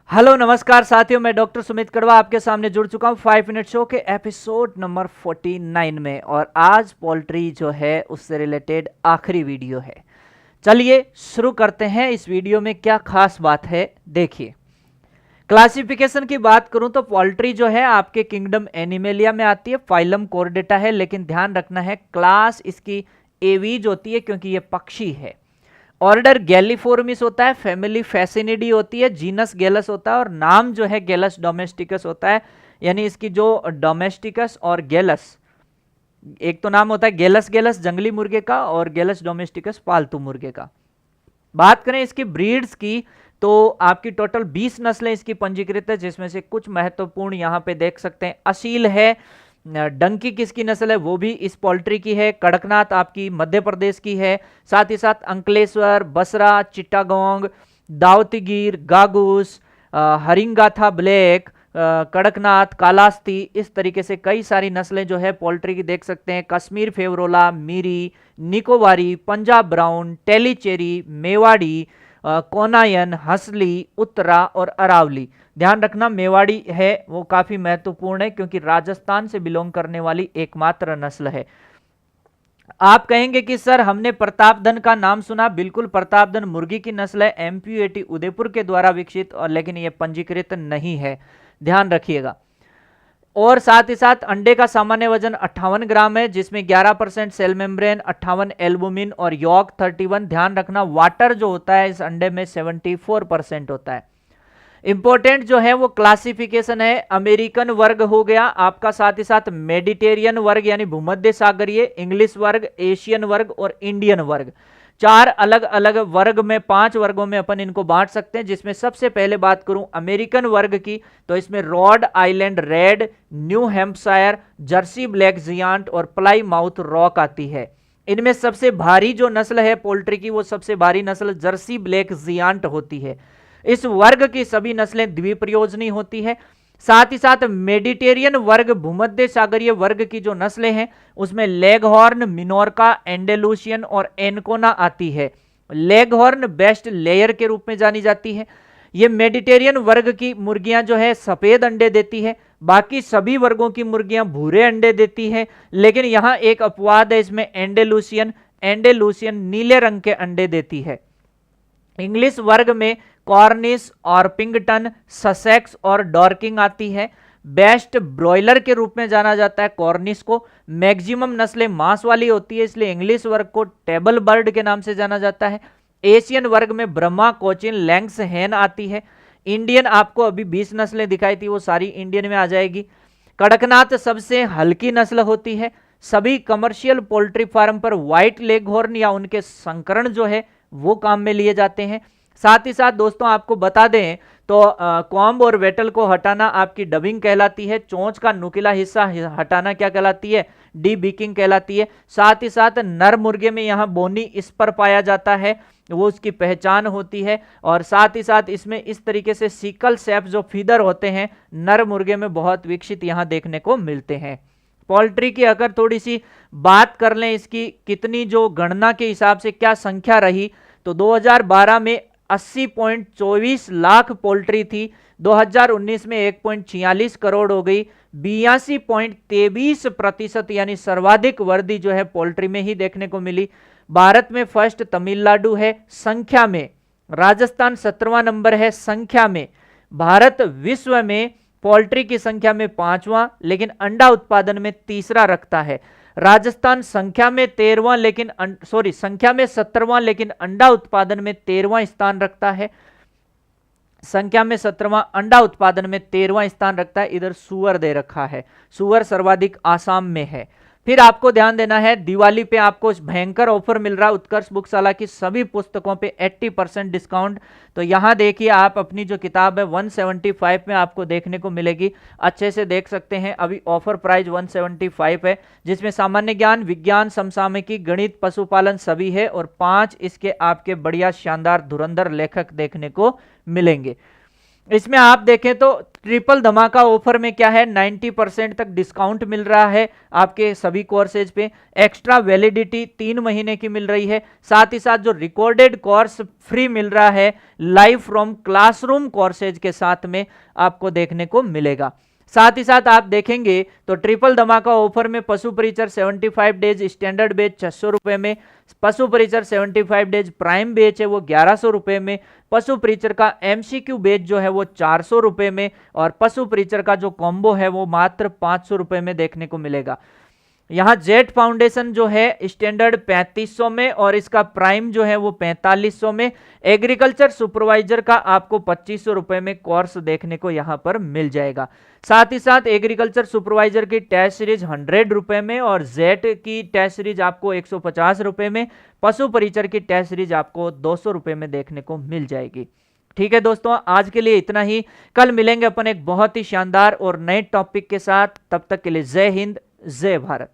Hello नमस्कार साथियों, मैं डॉक्टर सुमित कड़वा आपके सामने जुड़ चुका हूं 5 मिनट शो के एपिसोड नंबर 49 में। और आज पोल्ट्री जो है उससे रिलेटेड आखिरी वीडियो है। चलिए शुरू करते हैं। इस वीडियो में क्या खास बात है देखिए। क्लासिफिकेशन की बात करूं तो पोल्ट्री जो है आपके किंगडम एनिमेलिया में आती है, फाइलम कोर्डेटा है, लेकिन ध्यान रखना है क्लास इसकी एवीज होती है क्योंकि ये पक्षी है। ऑर्डर गैलीफोर्मिस होता है, फैमिली फैसिनिडी होती है, जीनस गैलस होता है और नाम जो है गैलस डोमेस्टिकस होता है। यानी इसकी जो डोमेस्टिकस और गैलस, एक तो नाम होता है गैलस गैलस जंगली मुर्गे का और गैलस डोमेस्टिकस पालतू मुर्गे का। बात करें इसकी ब्रीड्स की तो आपकी टोटल 20 नस्लें इसकी पंजीकृत है, जिसमें से कुछ महत्वपूर्ण यहां पे देख सकते हैं। असील है, डंकी किसकी नस्ल है वो भी इस पोल्ट्री की है, कड़कनाथ आपकी मध्य प्रदेश की है, साथ ही साथ अंकलेश्वर, बसरा, चिट्टागोंग, दावतीगिर, गागूस, हरिंगाथा ब्लैक, कड़कनाथ, कालास्ती, इस तरीके से कई सारी नस्लें जो है पोल्ट्री की देख सकते हैं। कश्मीर फेवरोला, मीरी, निकोबारी, पंजाब ब्राउन, टेलीचेरी, मेवाड़ी, कोनायन, हंसली, उत्तरा और अरावली। ध्यान रखना मेवाड़ी है वो काफी महत्वपूर्ण है क्योंकि राजस्थान से बिलोंग करने वाली एकमात्र नस्ल है। आप कहेंगे कि सर हमने प्रतापधन का नाम सुना, बिल्कुल प्रतापधन मुर्गी की नस्ल है, एमपीयूएटी उदयपुर के द्वारा विकसित, और लेकिन यह पंजीकृत नहीं है, ध्यान रखिएगा। और साथ ही साथ अंडे का सामान्य वजन 58 ग्राम है, जिसमें 11% सेल मेम्ब्रेन, 58 एल्बुमिन और यॉक 31। ध्यान रखना वाटर जो होता है इस अंडे में 74% होता है। इंपॉर्टेंट जो है वो क्लासिफिकेशन है, अमेरिकन वर्ग हो गया आपका, साथ ही साथ मेडिटेरियन वर्ग यानी भूमध्य सागरीय, इंग्लिश वर्ग, एशियन वर्ग और इंडियन वर्ग। चार अलग अलग वर्ग में, 5 वर्गों में अपन इनको बांट सकते हैं। जिसमें सबसे पहले बात करूं अमेरिकन वर्ग की तो इसमें rod island red, new Hampshire, Jersey black giant और प्लाई माउथ रॉक आती है। इनमें सबसे भारी जो नस्ल है पोल्ट्री की वो सबसे भारी नस्ल जर्सी ब्लैक जियांट होती है। इस वर्ग की सभी नस्लें द्विप्रयोजनी होती है। साथ ही साथ मेडिटेरियन वर्ग भूमध्य सागरीय वर्ग की जो नस्लें हैं उसमें लेगहॉर्न, मिनोरका, एंडेलुसियन और एनकोना आती है। लेगहॉर्न बेस्ट लेयर के रूप में जानी जाती है। ये मेडिटेरियन वर्ग की मुर्गियां जो है सफेद अंडे देती है, बाकी सभी वर्गों की मुर्गियां भूरे अंडे देती है। लेकिन यहां एक अपवाद है, इसमें एंडेलुसियन नीले रंग के अंडे देती है। इंग्लिश वर्ग में कॉर्निश, ऑर्पिंगटन, ससेक्स और डॉर्किंग आती है। बेस्ट ब्रॉयलर के रूप में जाना जाता है कॉर्निश को। मैक्सिमम नस्लें मांस वाली होती है, इसलिए इंग्लिश वर्ग को टेबल बर्ड के नाम से जाना जाता है। एशियन वर्ग में ब्रह्मा, कोचिन, लैंग्स हैन आती है। इंडियन आपको अभी 20 नस्लें दिखाई थी, वो सारी इंडियन में आ जाएगी। कड़कनाथ सबसे हल्की नस्ल होती है। सभी कमर्शियल पोल्ट्री फार्म पर व्हाइट लेगहॉर्न या उनके संकरण जो है वो काम में लिए जाते हैं। साथ ही साथ दोस्तों आपको बता दें तो कॉम्ब और वेटल को हटाना आपकी डबिंग कहलाती है। चोंच का नुकीला हिस्सा हटाना क्या कहलाती है? डी बीकिंग कहलाती है। साथ ही साथ नर मुर्गे में यहाँ बोनी इस पर पाया जाता है, वो उसकी पहचान होती है। और साथ ही साथ इसमें इस तरीके से सिकल शेप जो फीदर होते हैं नर मुर्गे में बहुत विकसित यहाँ देखने को मिलते हैं। पोल्ट्री की अगर थोड़ी सी बात कर लें, इसकी कितनी जो गणना के हिसाब से क्या संख्या रही, तो 2012 में 80.24 लाख पोल्ट्री थी। 2019 में 1.46 करोड़ हो गई। 82.23% यानी सर्वाधिक वृद्धि जो है पोल्ट्री में ही देखने को मिली। भारत में फर्स्ट तमिलनाडु है संख्या में, राजस्थान 17वां नंबर है संख्या में। भारत विश्व में पोल्ट्री की संख्या में 5वां, लेकिन अंडा उत्पादन में तीसरा रखता है। राजस्थान संख्या में 13वां लेकिन संख्या में 17वां लेकिन अंडा उत्पादन में 13वां स्थान रखता है। संख्या में 17वां, अंडा उत्पादन में 13वां स्थान रखता है। इधर सुअर दे रखा है, सुअर सर्वाधिक आसाम में है। फिर आपको ध्यान देना है दिवाली पे आपको भयंकर ऑफर मिल रहा है उत्कर्ष बुकशाला की सभी पुस्तकों पे 80% डिस्काउंट। तो यहां देखिए आप अपनी जो किताब है 175 में आपको देखने को मिलेगी, अच्छे से देख सकते हैं। अभी ऑफर प्राइस 175 है, जिसमें सामान्य ज्ञान, विज्ञान, समसामयिकी, गणित, पशुपालन सभी है और 5 इसके आपके बढ़िया शानदार धुरंधर लेखक देखने को मिलेंगे। इसमें आप देखें तो ट्रिपल धमाका ऑफर में क्या है, 90% तक डिस्काउंट मिल रहा है आपके सभी कोर्सेज पे। एक्स्ट्रा वैलिडिटी 3 महीने की मिल रही है। साथ ही साथ जो रिकॉर्डेड कोर्स फ्री मिल रहा है लाइव फ्रॉम क्लासरूम कोर्सेज के साथ में आपको देखने को मिलेगा। साथ ही साथ आप देखेंगे तो ट्रिपल धमाका ऑफर में पशु परिचर 75 डेज स्टैंडर्ड बैच 600 रुपए में, पशु परिचर 75 डेज प्राइम बैच है वो 1100 रुपए में, पशु परिचर का एमसीक्यू बैच जो है वो 400 रुपए में, और पशु परिचर का जो कॉम्बो है वो मात्र 500 रुपए में देखने को मिलेगा। यहाँ जेट फाउंडेशन जो है स्टैंडर्ड 3500 में और इसका प्राइम जो है वो 4500 में। एग्रीकल्चर सुपरवाइजर का आपको 2500 रुपए में कोर्स देखने को यहाँ पर मिल जाएगा। साथ ही साथ एग्रीकल्चर सुपरवाइजर की टेस्ट सीरीज 100 रुपए में और जेट की टेस्ट सीरीज आपको 150 रुपए में, पशु परिचर की टेस्ट सीरीज आपको 200 रुपए में देखने को मिल जाएगी। ठीक है दोस्तों, आज के लिए इतना ही। कल मिलेंगे अपन एक बहुत ही शानदार और नए टॉपिक के साथ। तब तक के लिए जय हिंद, जय भारत।